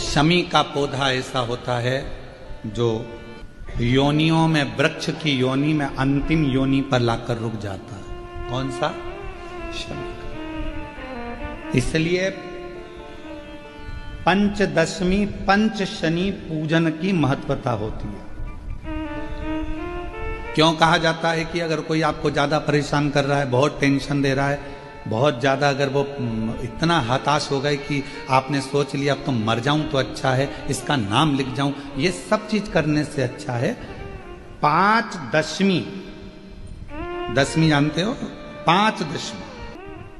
शमी का पौधा ऐसा होता है जो योनियों में, वृक्ष की योनि में अंतिम योनि पर लाकर रुक जाता है। कौन सा? शमी का। इसलिए पंचदशमी पंच शनि पूजन की महत्वता होती है। क्यों कहा जाता है कि अगर कोई आपको ज्यादा परेशान कर रहा है, बहुत टेंशन दे रहा है, बहुत ज्यादा अगर वो इतना हताश हो गए कि आपने सोच लिया अब तो मर जाऊं तो अच्छा है, इसका नाम लिख जाऊं, ये सब चीज करने से अच्छा है पांच दशमी। दशमी जानते हो? पांच दशमी,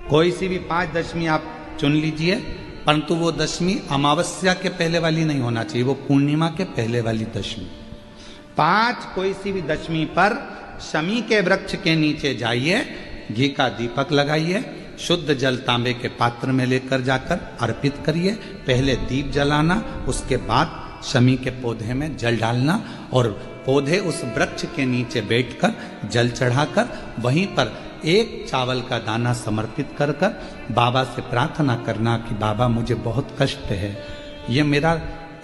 कोई सी भी पांच दशमी आप चुन लीजिए, परंतु वो दशमी अमावस्या के पहले वाली नहीं होना चाहिए, वो पूर्णिमा के पहले वाली दशमी। पांच कोई सी भी दशमी पर शमी के वृक्ष के नीचे जाइए, घी का दीपक लगाइए, शुद्ध जल तांबे के पात्र में लेकर जाकर अर्पित करिए। पहले दीप जलाना, उसके बाद शमी के पौधे में जल डालना और पौधे उस वृक्ष के नीचे बैठकर जल चढ़ाकर वहीं पर एक चावल का दाना समर्पित कर बाबा से प्रार्थना करना कि बाबा मुझे बहुत कष्ट है, ये मेरा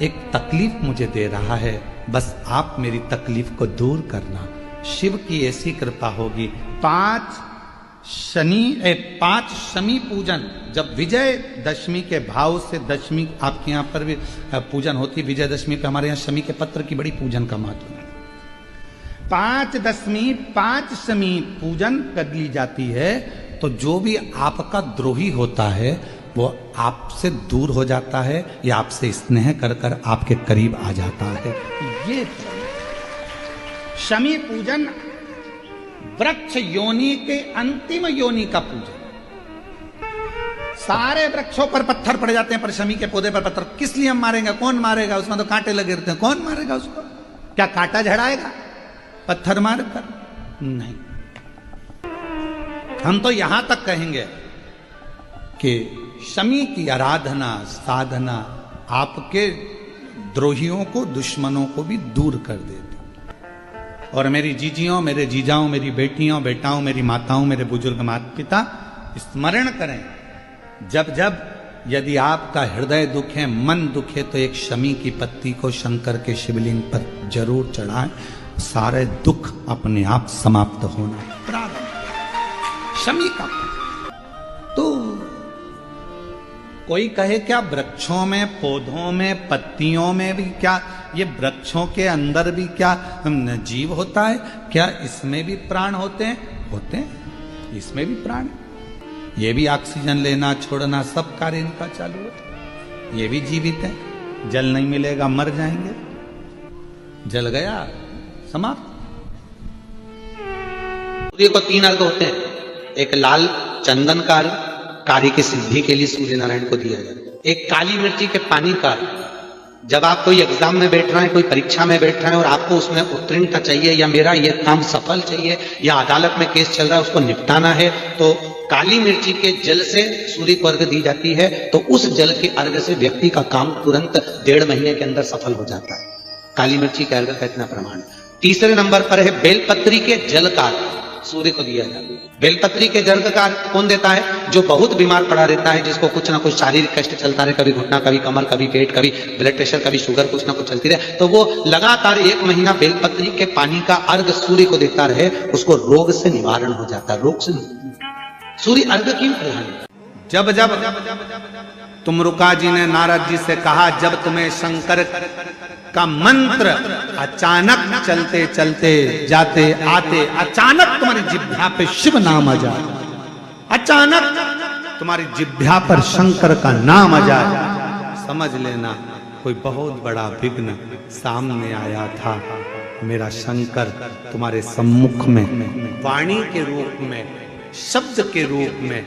एक तकलीफ मुझे दे रहा है, बस आप मेरी तकलीफ को दूर करना। शिव की ऐसी कृपा होगी। पांच शमी पूजन, जब विजय दशमी के भाव से दशमी आपके यहाँ पर भी पूजन होती है, विजयदशमी पे हमारे यहाँ शमी के पत्र की बड़ी पूजन का महत्व है। पांच दशमी पांच शमी पूजन कर ली जाती है तो जो भी आपका द्रोही होता है वो आपसे दूर हो जाता है या आपसे स्नेह कर कर आपके करीब आ जाता है। ये शमी पूजन वृक्ष योनि के अंतिम योनि का पूजन। सारे वृक्षों पर पत्थर पड़ जाते हैं पर शमी के पौधे पर पत्थर किस लिए हम मारेंगे? कौन मारेगा? उसमें तो कांटे लगे रहते हैं, कौन मारेगा उसको? क्या कांटा झड़ाएगा पत्थर मारकर? नहीं। हम तो यहां तक कहेंगे कि शमी की आराधना साधना आपके द्रोहियों को, दुश्मनों को भी दूर कर देती। और मेरी जीजियों, मेरे जीजाओं, मेरी बेटियों, बेटाओं, मेरी माताओं, मेरे बुजुर्ग माता पिता स्मरण करें, जब जब यदि आपका हृदय दुखे, मन दुखे, तो एक शमी की पत्ती को शंकर के शिवलिंग पर जरूर चढ़ाएं, सारे दुख अपने आप समाप्त होना प्रारंभ। शमी का तो कोई कहे क्या वृक्षों में, पौधों में, पत्तियों में भी क्या, ये वृक्षों के अंदर भी क्या जीव होता है? क्या इसमें भी प्राण होते हैं? होते हैं, इसमें भी प्राण है। ये भी ऑक्सीजन लेना छोड़ना सब कार्य इनका चालू है, ये भी जीवित है। जल नहीं मिलेगा मर जाएंगे, जल गया समाप्त। सूर्य को तीन अर्घ होते हैं, एक लाल चंदन का अर्घ कार्य की सिद्धि के लिए सूर्य नारायण को दिया जाता है, एक काली मिर्ची के पानी का, जब आप कोई एग्जाम में बैठ रहे हैं, कोई परीक्षा में बैठ रहे हैं और आपको उसमें उत्तीर्णता चाहिए या मेरा ये काम सफल चाहिए या अदालत में केस चल रहा है उसको निपटाना है, तो काली मिर्ची के जल से सूर्य को अर्घ दी जाती है, तो उस जल के अर्घ से व्यक्ति का काम तुरंत 1.5 महीने के अंदर सफल हो जाता है। काली मिर्ची के अर्घ का इतना प्रमाण। तीसरे नंबर पर है बेलपत्री के जल का सूर्य को दिया जाता है। बेलपत्री के जल का कौन देता है? जो बहुत बीमार पड़ा रहता है, जिसको कुछ ना कुछ शारीरिक कष्ट चलता रहे, कभी घुटना, कभी कमर, कभी पेट, कभी ब्लड प्रेशर, कभी शुगर, कुछ ना कुछ चलती रहे, तो वो लगातार 1 महीना बेलपत्री के पानी का अर्घ सूर्य को देता रहे, उसको रोग से निवारण हो जाता है। रोग से सूर्य अर्घ क्यों प्रधान? जब जब तुमरुका जी ने नारद जी से कहा, जब तुम्हें शंकर का मंत्र अचानक चलते चलते जाते आते अचानक तुम्हारी जिह्वा पे शिव नाम आ जाए, अचानक तुम्हारी जिह्वा पर शंकर का नाम आ जाए, समझ लेना कोई बहुत बड़ा विघ्न सामने आया था। मेरा शंकर तुम्हारे सम्मुख में वाणी के रूप में, शब्द के रूप में,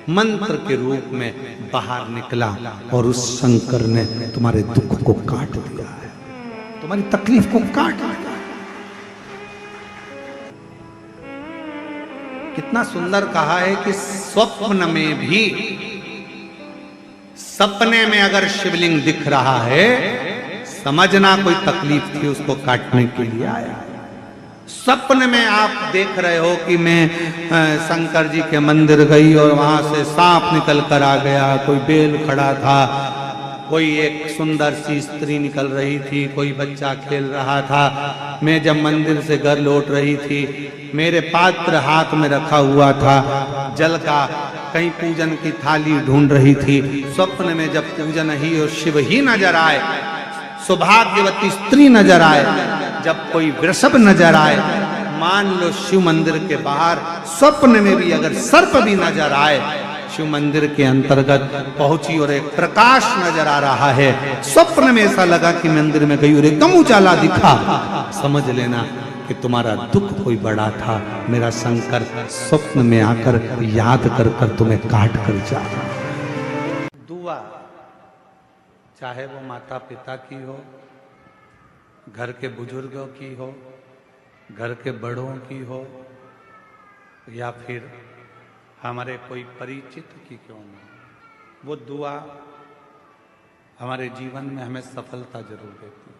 मंत्र के रूप में बाहर निकला और उस शंकर ने तुम्हारे दुख को काट दिया है, तुम्हारी तकलीफ को काट दिया। कितना सुंदर कहा है कि स्वप्न में भी, सपने में अगर शिवलिंग दिख रहा है समझना कोई तकलीफ थी उसको काटने के लिए आया। सपने में आप देख रहे हो कि मैं शंकर जी के मंदिर गई और वहां से सांप निकल कर आ गया, कोई बेल खड़ा था, कोई एक सुंदर सी स्त्री निकल रही थी, कोई बच्चा खेल रहा था। मैं जब मंदिर से घर लौट रही थी, मेरे पात्र हाथ में रखा हुआ था जल का, कहीं पूजन की थाली ढूंढ रही थी। स्वप्न में जब पूजन ही और शिव ही नजर आए, सौभाग्यवती स्त्री नजर आए, जब कोई वृषभ नजर आए, मान लो शिव मंदिर के बाहर स्वप्न में भी अगर सर्प भी नजर आए, शिव मंदिर के अंतर्गत पहुंची और एक प्रकाश नजर आ रहा है। स्वप्न में ऐसा लगा कि मंदिर में गई और एकदम उजाला दिखा, समझ लेना कि तुम्हारा दुख कोई बड़ा था। मेरा शंकर स्वप्न में आकर याद कर कर तुम्हें काट कर जा रहा। दुआ चाहे वो माता पिता की हो, घर के बुजुर्गों की हो, घर के बड़ों की हो, या फिर हमारे कोई परिचित की क्यों ना, वो दुआ हमारे जीवन में हमें सफलता जरूर देती है,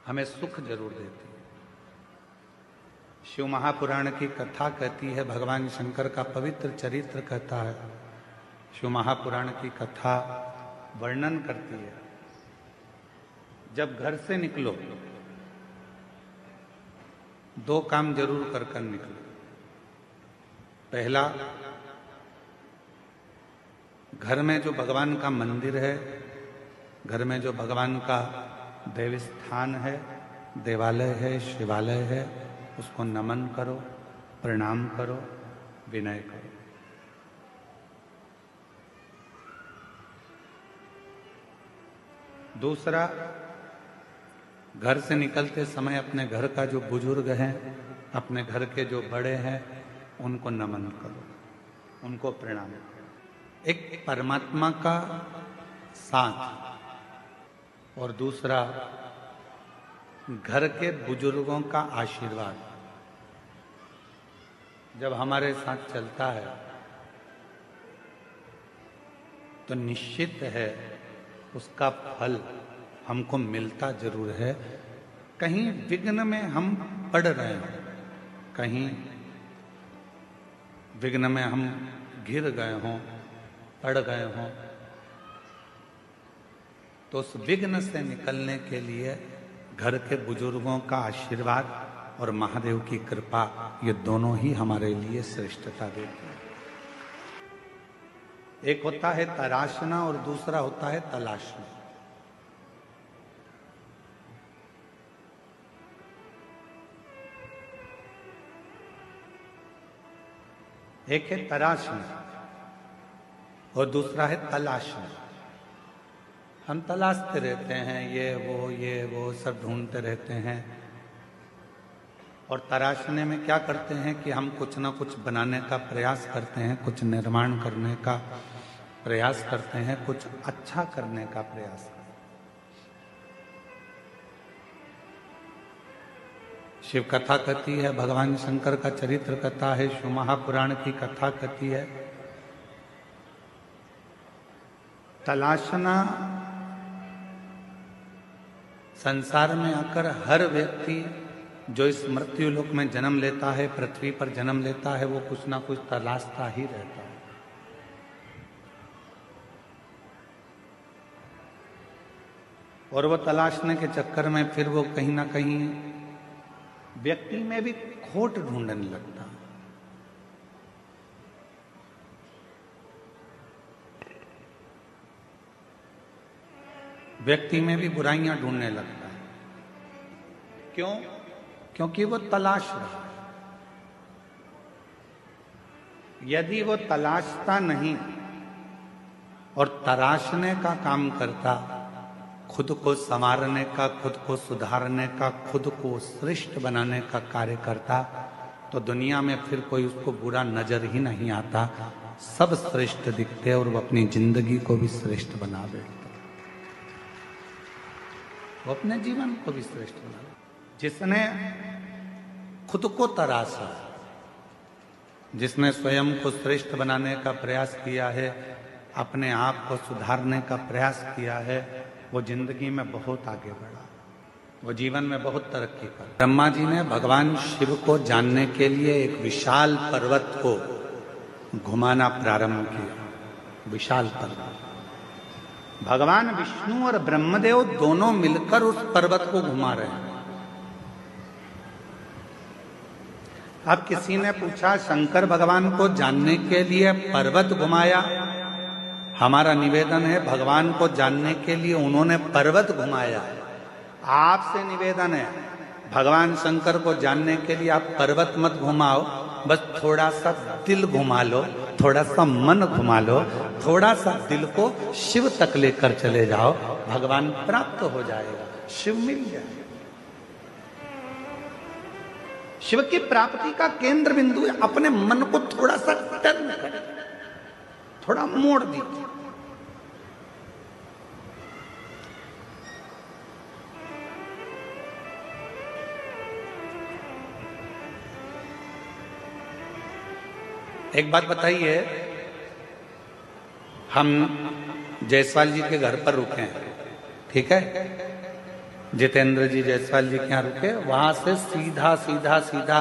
हमें सुख जरूर देती है। शिव महापुराण की कथा कहती है, भगवान शंकर का पवित्र चरित्र कहता है, शिव महापुराण की कथा वर्णन करती है, जब घर से निकलो दो काम जरूर कर कर निकलो। पहला, घर में जो भगवान का मंदिर है, घर में जो भगवान का देव स्थान है, देवालय है, शिवालय है, उसको नमन करो, प्रणाम करो, विनय करो। दूसरा, घर से निकलते समय अपने घर का जो बुजुर्ग हैं, अपने घर के जो बड़े हैं, उनको नमन करो, उनको प्रणाम करो। एक परमात्मा का साथ और दूसरा घर के बुजुर्गों का आशीर्वाद जब हमारे साथ चलता है तो निश्चित है उसका फल हमको मिलता जरूर है। कहीं विघ्न में हम पड़ रहे हैं, कहीं विघ्न में हम गिर गए हों, पड़ गए हों, तो उस विघ्न से निकलने के लिए घर के बुजुर्गों का आशीर्वाद और महादेव की कृपा, ये दोनों ही हमारे लिए श्रेष्ठता देते हैं। एक होता है तराशना और दूसरा होता है तलाशना। एक है तराशना और दूसरा है तलाशना। हम तलाशते रहते हैं, ये वो सब ढूंढते रहते हैं, और तराशने में क्या करते हैं कि हम कुछ ना कुछ बनाने का प्रयास करते हैं, कुछ निर्माण करने का प्रयास करते हैं, कुछ अच्छा करने का प्रयास करते हैं। शिव कथा कहती है, भगवान शंकर का चरित्र कथा है, शिव महापुराण की कथा कहती है, तलाशना संसार में आकर हर व्यक्ति जो इस मृत्यु लोक में जन्म लेता है, पृथ्वी पर जन्म लेता है, वो कुछ ना कुछ तलाशता ही रहता है। और वो तलाशने के चक्कर में फिर वो कहीं ना कहीं व्यक्ति में भी खोट ढूंढने लगता है। व्यक्ति में भी बुराइयां ढूंढने लगता है। क्यों? क्योंकि वो तलाश रहा है। यदि वो तलाशता नहीं और तराशने का काम करता, खुद को संवारने का, खुद को सुधारने का, खुद को श्रेष्ठ बनाने का कार्य करता, तो दुनिया में फिर कोई उसको बुरा नजर ही नहीं आता, सब श्रेष्ठ दिखते और वो अपनी जिंदगी को भी श्रेष्ठ बना बैठता, वो अपने जीवन को भी श्रेष्ठ बना। जिसने खुद को तराशा, जिसने स्वयं को श्रेष्ठ बनाने का प्रयास किया है, अपने आप को सुधारने का प्रयास किया है, वो जिंदगी में बहुत आगे बढ़ा, वो जीवन में बहुत तरक्की कर। ब्रह्मा जी ने भगवान शिव को जानने के लिए एक विशाल पर्वत को घुमाना प्रारंभ किया। विशाल पर्वत। भगवान विष्णु और ब्रह्मदेव दोनों मिलकर उस पर्वत को घुमा रहे हैं। अब किसी ने पूछा शंकर भगवान को जानने के लिए पर्वत घुमाया। हमारा निवेदन है भगवान को जानने के लिए उन्होंने पर्वत घुमाया। आपसे निवेदन है भगवान शंकर को जानने के लिए आप पर्वत मत घुमाओ, बस थोड़ा सा दिल घुमा लो, थोड़ा सा मन घुमा लो, थोड़ा सा दिल को शिव तक लेकर चले जाओ, भगवान प्राप्त हो जाएगा, शिव मिल जाएगा। शिव की प्राप्ति का केंद्र बिंदु है अपने मन को थोड़ा सा टर्न कर, थोड़ा मोड़ दीजिए। एक बात बताइए, हम जायसवाल जी के घर पर रुके हैं, ठीक है, जितेंद्र जी जायसवाल जी के यहाँ रुके, वहां से सीधा सीधा सीधा